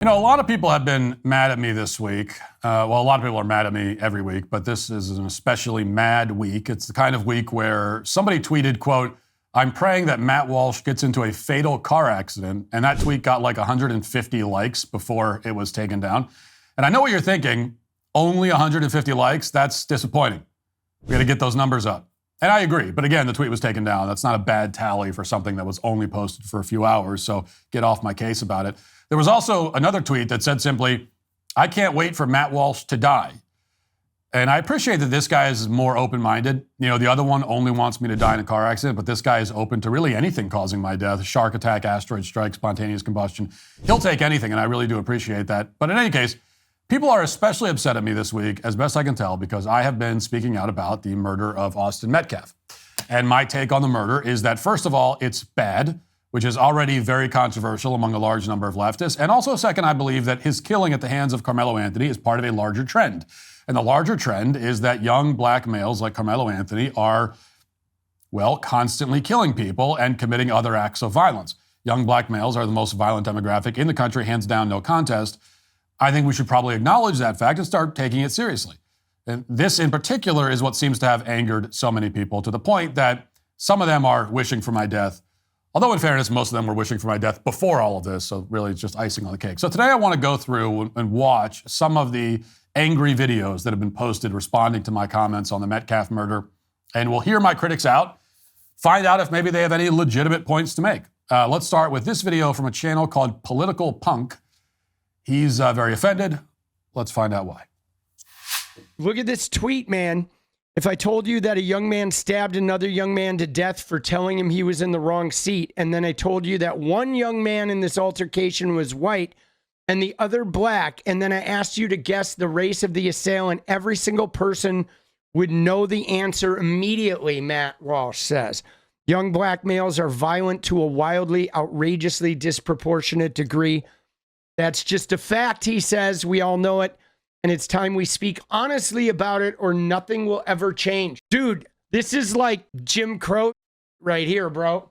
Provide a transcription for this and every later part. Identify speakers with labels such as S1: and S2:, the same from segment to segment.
S1: You know, a lot of people have been mad at me this week. Well, a lot of people are mad at me every week, but this is an especially mad week. It's the kind of week where somebody tweeted, quote, "I'm praying that Matt Walsh gets into a fatal car accident." And that tweet got like 150 likes before it was taken down. And I know what you're thinking. Only 150 likes? That's disappointing. We got to get those numbers up. And I agree. But again, the tweet was taken down. That's not a bad tally for something that was only posted for a few hours. So get off my case about it. There was also another tweet that said simply, "I can't wait for Matt Walsh to die." And I appreciate that this guy is more open-minded. You know, the other one only wants me to die in a car accident, but this guy is open to really anything causing my death. Shark attack, asteroid strike, spontaneous combustion. He'll take anything, and I really do appreciate that. But in any case, people are especially upset at me this week, as best I can tell, because I have been speaking out about the murder of Austin Metcalf. And my take on the murder is that, first of all, it's bad, which is already very controversial among a large number of leftists. And also, second, I believe that his killing at the hands of Carmelo Anthony is part of a larger trend. And the larger trend is that young black males like Carmelo Anthony are, well, constantly killing people and committing other acts of violence. Young black males are the most violent demographic in the country, hands down, no contest. I think we should probably acknowledge that fact and start taking it seriously. And this in particular is what seems to have angered so many people, to the point that some of them are wishing for my death. Although, in fairness, most of them were wishing for my death before all of this, so really it's just icing on the cake. So today I want to go through and watch some of the angry videos that have been posted responding to my comments on the Metcalf murder, and we'll hear my critics out, find out if maybe they have any legitimate points to make. Let's start with this video from a channel called Political Punk. He's very offended. Let's find out why.
S2: Look at this tweet, man. If I told you that a young man stabbed another young man to death for telling him he was in the wrong seat, and then I told you that one young man in this altercation was white and the other black, and then I asked you to guess the race of the assailant, every single person would know the answer immediately, Matt Walsh says. Young black males are violent to a wildly, outrageously disproportionate degree. That's just a fact, he says. We all know it. And it's time we speak honestly about it, or nothing will ever change. Dude, this is like Jim Crow right here, bro.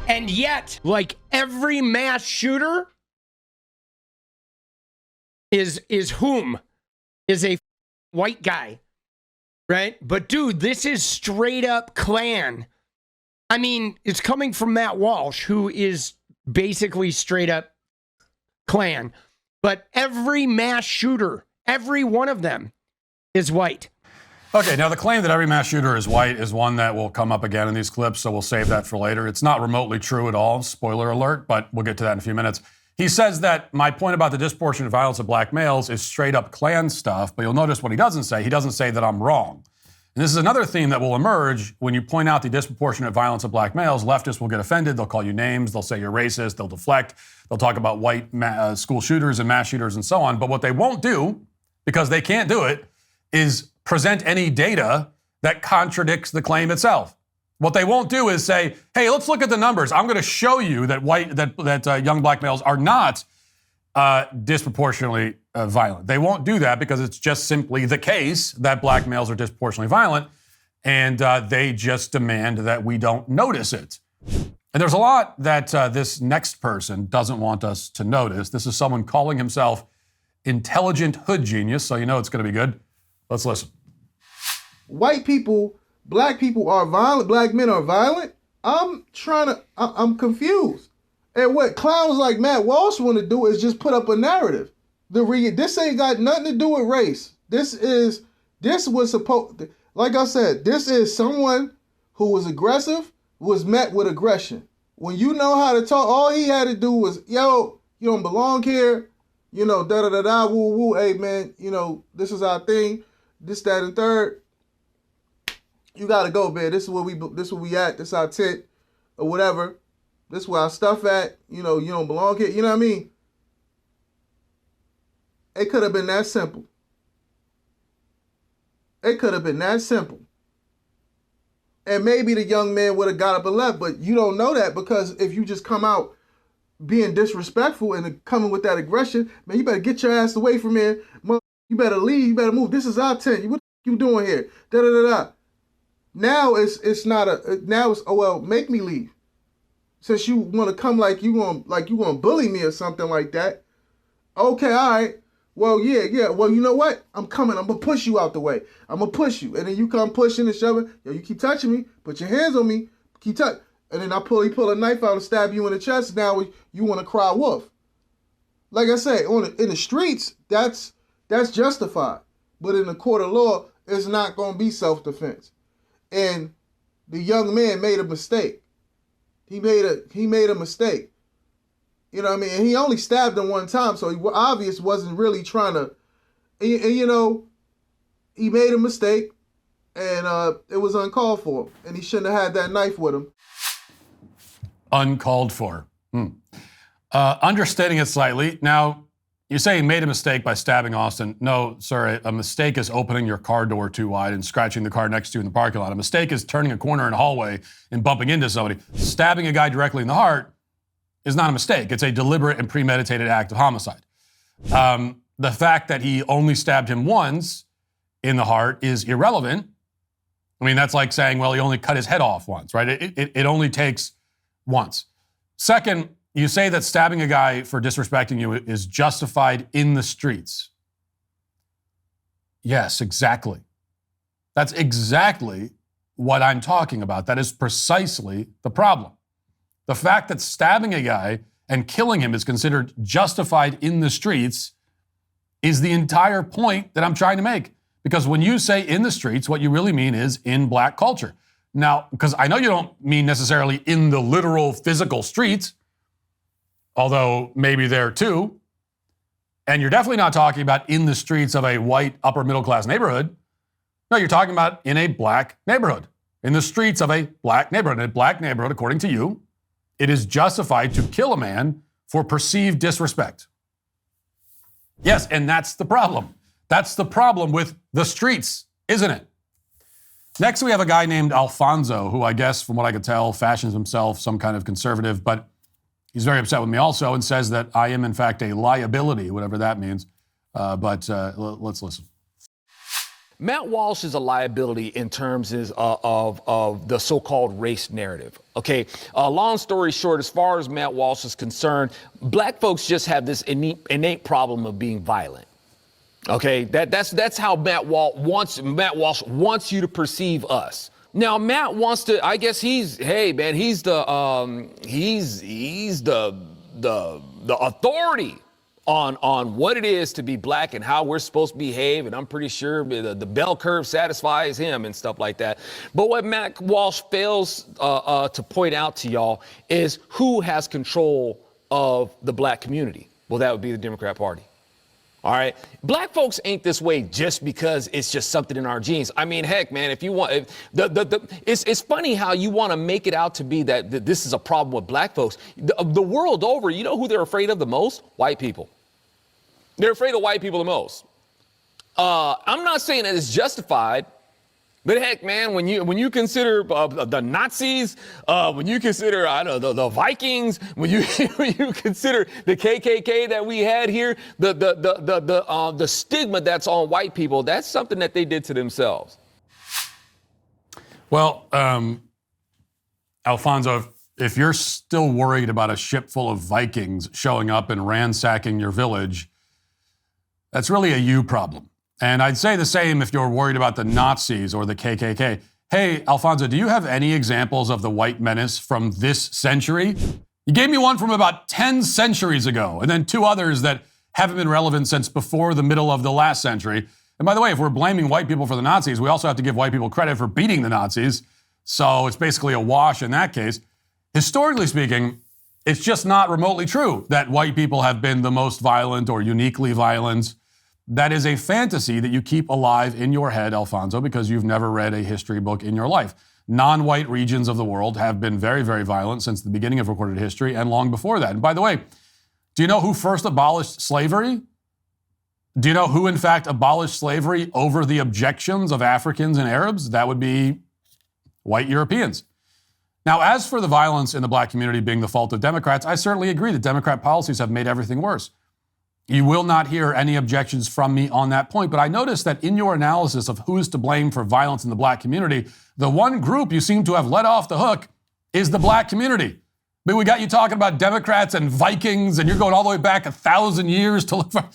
S2: And yet, like every mass shooter is a white guy, right? But dude, this is straight up Klan. I mean, it's coming from Matt Walsh, who is basically straight up Klan, but every mass shooter, every one of them is white.
S1: Okay, now the claim that every mass shooter is white is one that will come up again in these clips, so we'll save that for later. It's not remotely true at all, spoiler alert, but we'll get to that in a few minutes. He says that my point about the disproportionate violence of black males is straight up Klan stuff, but you'll notice what he doesn't say. He doesn't say that I'm wrong. And this is another theme that will emerge when you point out the disproportionate violence of black males. Leftists will get offended. They'll call you names. They'll say you're racist. They'll deflect. They'll talk about white school shooters and mass shooters and so on. But what they won't do, because they can't do it, is present any data that contradicts the claim itself. What they won't do is say, hey, let's look at the numbers. I'm going to show you that young black males are not disproportionately violent. They won't do that because it's just simply the case that black males are disproportionately violent, and they just demand that we don't notice it. And there's a lot that this next person doesn't want us to notice. This is someone calling himself intelligent hood genius, so you know it's going to be good. Let's listen.
S3: White people, black people are violent, black men are violent. I'm confused. And what clowns like Matt Walsh want to do is just put up a narrative. This ain't got nothing to do with race. This was supposed, like I said, this is someone who was aggressive, was met with aggression. When you know how to talk, all he had to do was, yo, you don't belong here, you know, da-da-da-da, woo-woo, hey, man, you know, this is our thing, this, that, and third. You got to go, man. This is where we at. This is our tent, or whatever. This is where our stuff at. You know, you don't belong here. You know what I mean? It could have been that simple. It could have been that simple. And maybe the young man would have got up and left, but you don't know that, because if you just come out being disrespectful and coming with that aggression, man, you better get your ass away from here. You better leave. You better move. This is our tent. What you doing here? Da-da-da-da. Now it's not now it's, oh, well, make me leave. since you want to come like you gonna bully me or something like that. Okay, all right. Well, yeah. Well, you know what? I'm coming. I'm gonna push you out the way. I'm gonna push you, and then you come pushing and shoving. Yo, you keep touching me. Put your hands on me. Keep touch. And then he pull a knife out and stab you in the chest. Now you want to cry wolf. Like I say, in the streets, that's justified. But in the court of law, it's not gonna be self-defense. And the young man made a mistake. He made a mistake. You know what I mean? And he only stabbed him one time, so he obviously wasn't really trying to. And you know, he made a mistake, and it was uncalled for, and he shouldn't have had that knife with him.
S1: Uncalled for. Understating it slightly. Now, you say he made a mistake by stabbing Austin. No, sir, a mistake is opening your car door too wide and scratching the car next to you in the parking lot. A mistake is turning a corner in a hallway and bumping into somebody. Stabbing a guy directly in the heart is not a mistake. It's a deliberate and premeditated act of homicide. The fact that he only stabbed him once in the heart is irrelevant. I mean, that's like saying, well, he only cut his head off once, right? It only takes once. Second, you say that stabbing a guy for disrespecting you is justified in the streets. Yes, exactly. That's exactly what I'm talking about. That is precisely the problem. The fact that stabbing a guy and killing him is considered justified in the streets is the entire point that I'm trying to make. Because when you say in the streets, what you really mean is in black culture. Now, because I know you don't mean necessarily in the literal physical streets, although maybe there too. And you're definitely not talking about in the streets of a white upper middle class neighborhood. No, you're talking about in a black neighborhood, in the streets of a black neighborhood. In a black neighborhood, according to you, it is justified to kill a man for perceived disrespect. Yes, and that's the problem. That's the problem with the streets, isn't it? Next, we have a guy named Alfonso, who I guess, from what I could tell, fashions himself some kind of conservative, but he's very upset with me also and says that I am, in fact, a liability, whatever that means. Let's listen.
S4: Matt Walsh is a liability in terms of the so-called race narrative. Okay, long story short, as far as Matt Walsh is concerned, black folks just have this innate problem of being violent. Okay, that's how Matt Walsh wants you to perceive us. Now, Matt wants to. I guess he's the authority on what it is to be black and how we're supposed to behave, and I'm pretty sure the bell curve satisfies him and stuff like that. But what Matt Walsh fails to point out to y'all is who has control of the black community. Well, that would be the Democrat Party. All right. Black folks ain't this way just because it's just something in our genes. I mean, heck, man, if you want, it's funny how you want to make it out to be that this is a problem with black folks. The world over, you know who they're afraid of the most? White people. They're afraid of white people the most. I'm not saying that it's justified, but heck, man, when you consider the Nazis, when you consider the Vikings, when you consider the KKK that we had here, the stigma that's on white people, that's something that they did to themselves.
S1: Well, Alfonso, if you're still worried about a ship full of Vikings showing up and ransacking your village, that's really a you problem. And I'd say the same if you're worried about the Nazis or the KKK. Hey, Alfonso, do you have any examples of the white menace from this century? You gave me one from about 10 centuries ago, and then two others that haven't been relevant since before the middle of the last century. And by the way, if we're blaming white people for the Nazis, we also have to give white people credit for beating the Nazis. So it's basically a wash in that case. Historically speaking, it's just not remotely true that white people have been the most violent or uniquely violent. That is a fantasy that you keep alive in your head, Alfonso, because you've never read a history book in your life. Non-white regions of the world have been very, very violent since the beginning of recorded history and long before that. And by the way, do you know who first abolished slavery? Do you know who, in fact, abolished slavery over the objections of Africans and Arabs? That would be white Europeans. Now, as for the violence in the black community being the fault of Democrats, I certainly agree that Democrat policies have made everything worse. You will not hear any objections from me on that point, but I noticed that in your analysis of who's to blame for violence in the black community, the one group you seem to have let off the hook is the black community. I mean, we got you talking about Democrats and Vikings, and you're going all the way back 1,000 years to look for.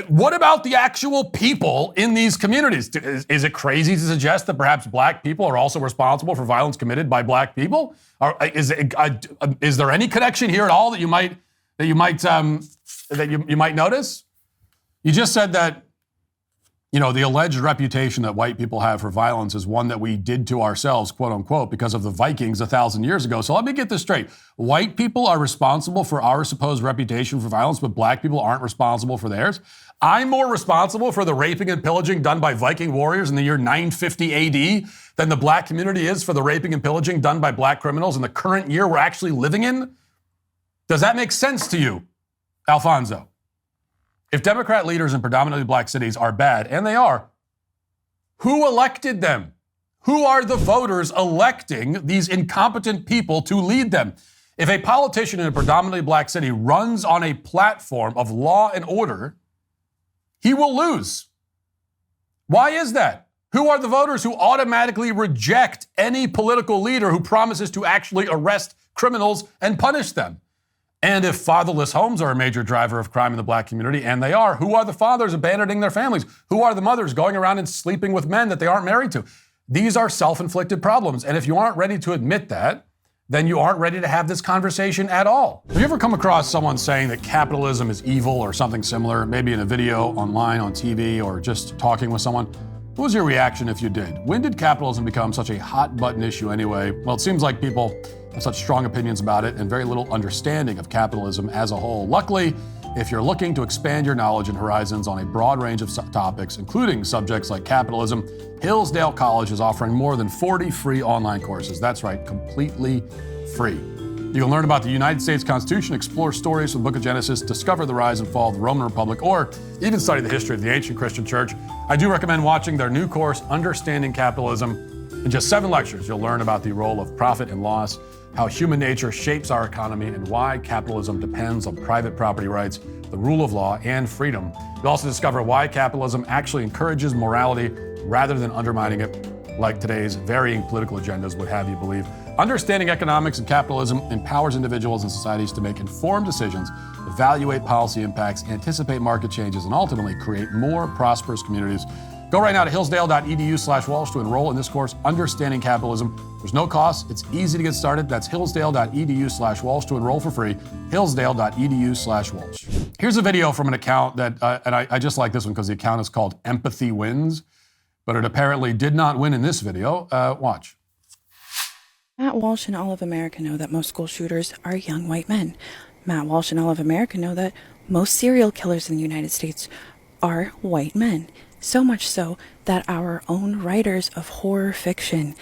S1: What about the actual people in these communities? Is it crazy to suggest that perhaps black people are also responsible for violence committed by black people? Or is there any connection here at all that you might notice? You just said that, you know, the alleged reputation that white people have for violence is one that we did to ourselves, quote unquote, because of the Vikings 1,000 years ago. So let me get this straight. White people are responsible for our supposed reputation for violence, but black people aren't responsible for theirs. I'm more responsible for the raping and pillaging done by Viking warriors in the year 950 AD than the black community is for the raping and pillaging done by black criminals in the current year we're actually living in. Does that make sense to you, Alfonso? If Democrat leaders in predominantly black cities are bad, and they are, who elected them? Who are the voters electing these incompetent people to lead them? If a politician in a predominantly black city runs on a platform of law and order, he will lose. Why is that? Who are the voters who automatically reject any political leader who promises to actually arrest criminals and punish them? And if fatherless homes are a major driver of crime in the black community, and they are, who are the fathers abandoning their families? Who are the mothers going around and sleeping with men that they aren't married to? These are self-inflicted problems. And if you aren't ready to admit that, then you aren't ready to have this conversation at all. Have you ever come across someone saying that capitalism is evil or something similar, maybe in a video, online, on TV, or just talking with someone? What was your reaction if you did? When did capitalism become such a hot button issue anyway? Well, it seems like people have such strong opinions about it and very little understanding of capitalism as a whole. Luckily, if you're looking to expand your knowledge and horizons on a broad range of topics, including subjects like capitalism, Hillsdale College is offering more than 40 free online courses. That's right, completely free. You can learn about the United States Constitution, explore stories from the Book of Genesis, discover the rise and fall of the Roman Republic, or even study the history of the ancient Christian church. I do recommend watching their new course, Understanding Capitalism. In just 7 lectures, you'll learn about the role of profit and loss, how human nature shapes our economy, and why capitalism depends on private property rights, the rule of law, and freedom. You'll also discover why capitalism actually encourages morality rather than undermining it, like today's varying political agendas would have you believe. Understanding economics and capitalism empowers individuals and societies to make informed decisions, evaluate policy impacts, anticipate market changes, and ultimately create more prosperous communities. Go right now to hillsdale.edu/Walsh to enroll in this course, Understanding Capitalism. There's no cost. It's easy to get started. That's hillsdale.edu/Walsh to enroll for free. Hillsdale.edu/Walsh. Here's a video from an account that, and I just like this one because the account is called Empathy Wins, but it apparently did not win in this video. Watch.
S5: Matt Walsh and all of America know that most school shooters are young white men. Matt Walsh and all of America know that most serial killers in the United States are white men. So much so that our own writers of horror fiction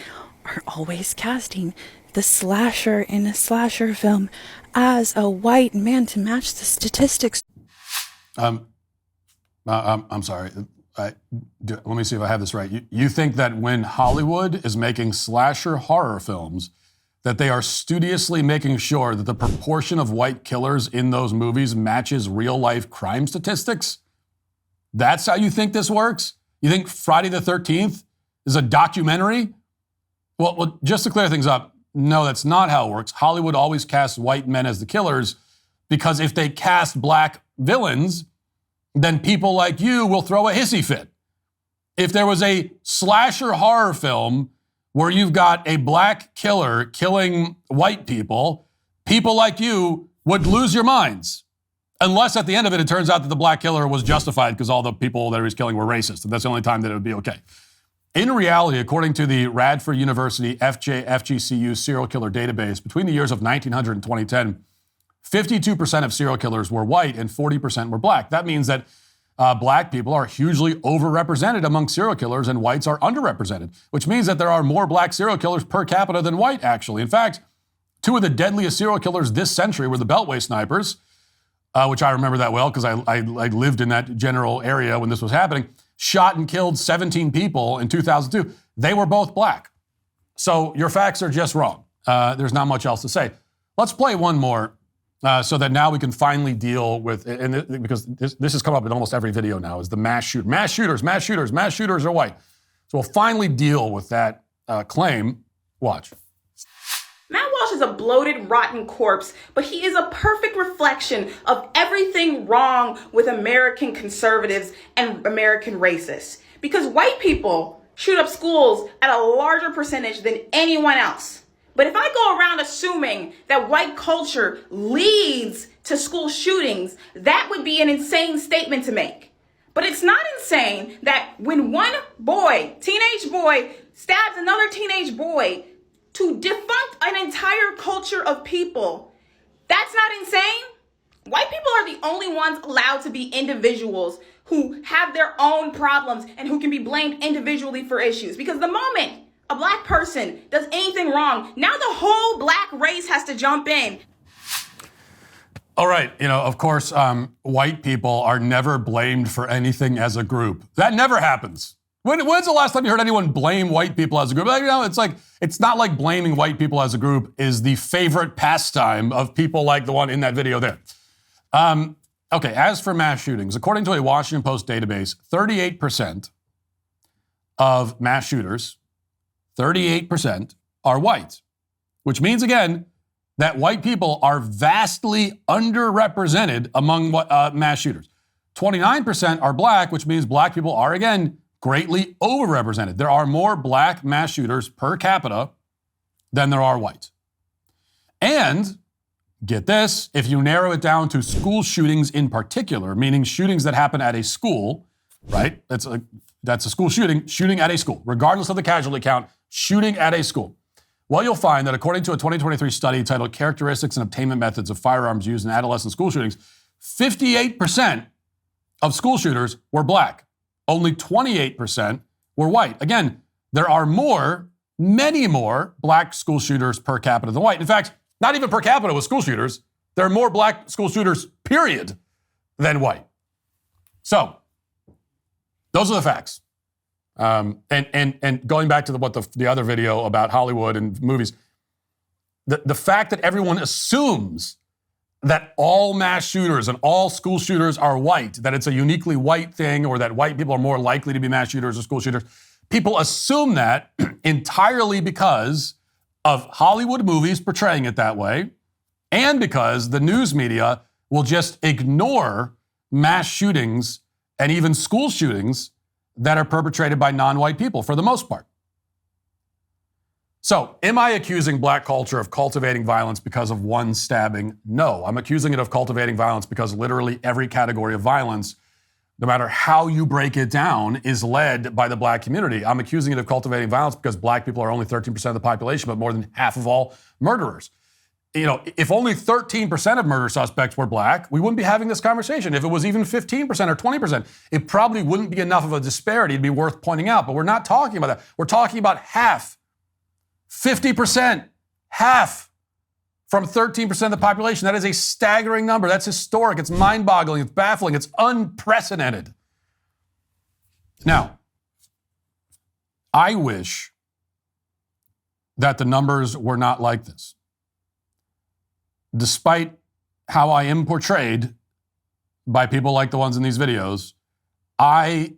S5: are always casting the slasher in a slasher film as a white man to match the statistics.
S1: I'm sorry. Let me see if I have this right. You think that when Hollywood is making slasher horror films, that they are studiously making sure that the proportion of white killers in those movies matches real-life crime statistics? That's how you think this works? You think Friday the 13th is a documentary? Well, just to clear things up, no, that's not how it works. Hollywood always casts white men as the killers because if they cast black villains, then people like you will throw a hissy fit. If there was a slasher horror film where you've got a black killer killing white people, people like you would lose your minds. Unless at the end of it, it turns out that the black killer was justified because all the people that he was killing were racist. And that's the only time that it would be okay. In reality, according to the Radford University FGCU serial killer database, between the years of 1900 and 2010, 52% of serial killers were white and 40% were black. That means that black people are hugely overrepresented among serial killers and whites are underrepresented, which means that there are more black serial killers per capita than white, actually. In fact, 2 of the deadliest serial killers this century were the Beltway snipers, which I remember that well because I lived in that general area when this was happening, shot and killed 17 people in 2002. They were both black. So your facts are just wrong. There's not much else to say. Let's play one more so that now we can finally deal with, because this has come up in almost every video now, is the mass shooters are white. So we'll finally deal with that claim. Watch.
S6: Matt Walsh Walsh is a bloated, rotten corpse, but he is a perfect reflection of everything wrong with American conservatives and American racists. Because white people shoot up schools at a larger percentage than anyone else. But if I go around assuming that white culture leads to school shootings, that would be an insane statement to make. But it's not insane that when one boy, teenage boy, stabs another teenage boy to defunct an entire culture of people, that's not insane. White people are the only ones allowed to be individuals who have their own problems and who can be blamed individually for issues. Because the moment a black person does anything wrong, now the whole black race has to jump in.
S1: All right, of course, white people are never blamed for anything as a group. That never happens. When's the last time you heard anyone blame white people as a group? It's not like blaming white people as a group is the favorite pastime of people like the one in that video there. Okay, as for mass shootings, according to a Washington Post database, 38% of mass shooters, 38% are white, which means, again, that white people are vastly underrepresented among mass shooters. 29% are black, which means black people are, again, greatly overrepresented. There are more black mass shooters per capita than there are white. And get this, if you narrow it down to school shootings in particular, meaning shootings that happen at a school, right? That's a school shooting at a school, regardless of the casualty count, shooting at a school. Well, you'll find that according to a 2023 study titled Characteristics and Obtainment Methods of Firearms Used in Adolescent School Shootings, 58% of school shooters were black. Only 28% were white. Again, there are many more black school shooters per capita than white. In fact, not even per capita with school shooters. There are more black school shooters, period, than white. So, those are the facts. And going back to the other video about Hollywood and movies, the fact that everyone assumes that all mass shooters and all school shooters are white, that it's a uniquely white thing, or that white people are more likely to be mass shooters or school shooters, people assume that entirely because of Hollywood movies portraying it that way, and because the news media will just ignore mass shootings and even school shootings that are perpetrated by non-white people for the most part. So, am I accusing black culture of cultivating violence because of one stabbing? No, I'm accusing it of cultivating violence because literally every category of violence, no matter how you break it down, is led by the black community. I'm accusing it of cultivating violence because black people are only 13% of the population, but more than half of all murderers. If only 13% of murder suspects were black, we wouldn't be having this conversation. If it was even 15% or 20%, it probably wouldn't be enough of a disparity to be worth pointing out. But we're not talking about that. We're talking about half, 50%, half from 13% of the population. That is a staggering number. That's historic. It's mind-boggling. It's baffling. It's unprecedented. Now, I wish that the numbers were not like this. Despite how I am portrayed by people like the ones in these videos, I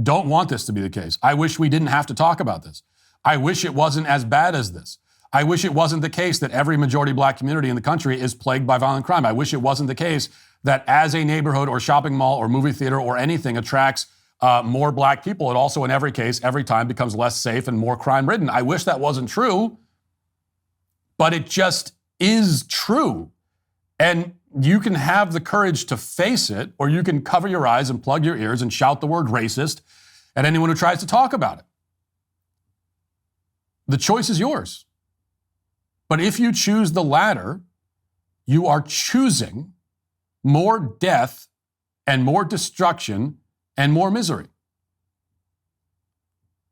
S1: don't want this to be the case. I wish we didn't have to talk about this. I wish it wasn't as bad as this. I wish it wasn't the case that every majority black community in the country is plagued by violent crime. I wish it wasn't the case that as a neighborhood or shopping mall or movie theater or anything attracts more black people, it also in every case, every time becomes less safe and more crime-ridden. I wish that wasn't true, but it just is true. And you can have the courage to face it, or you can cover your eyes and plug your ears and shout the word racist at anyone who tries to talk about it. The choice is yours. But if you choose the latter, you are choosing more death and more destruction and more misery.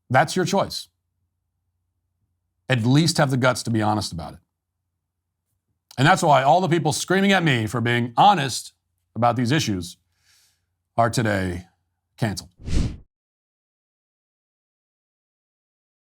S1: That's your choice. At least have the guts to be honest about it. And that's why all the people screaming at me for being honest about these issues are today canceled.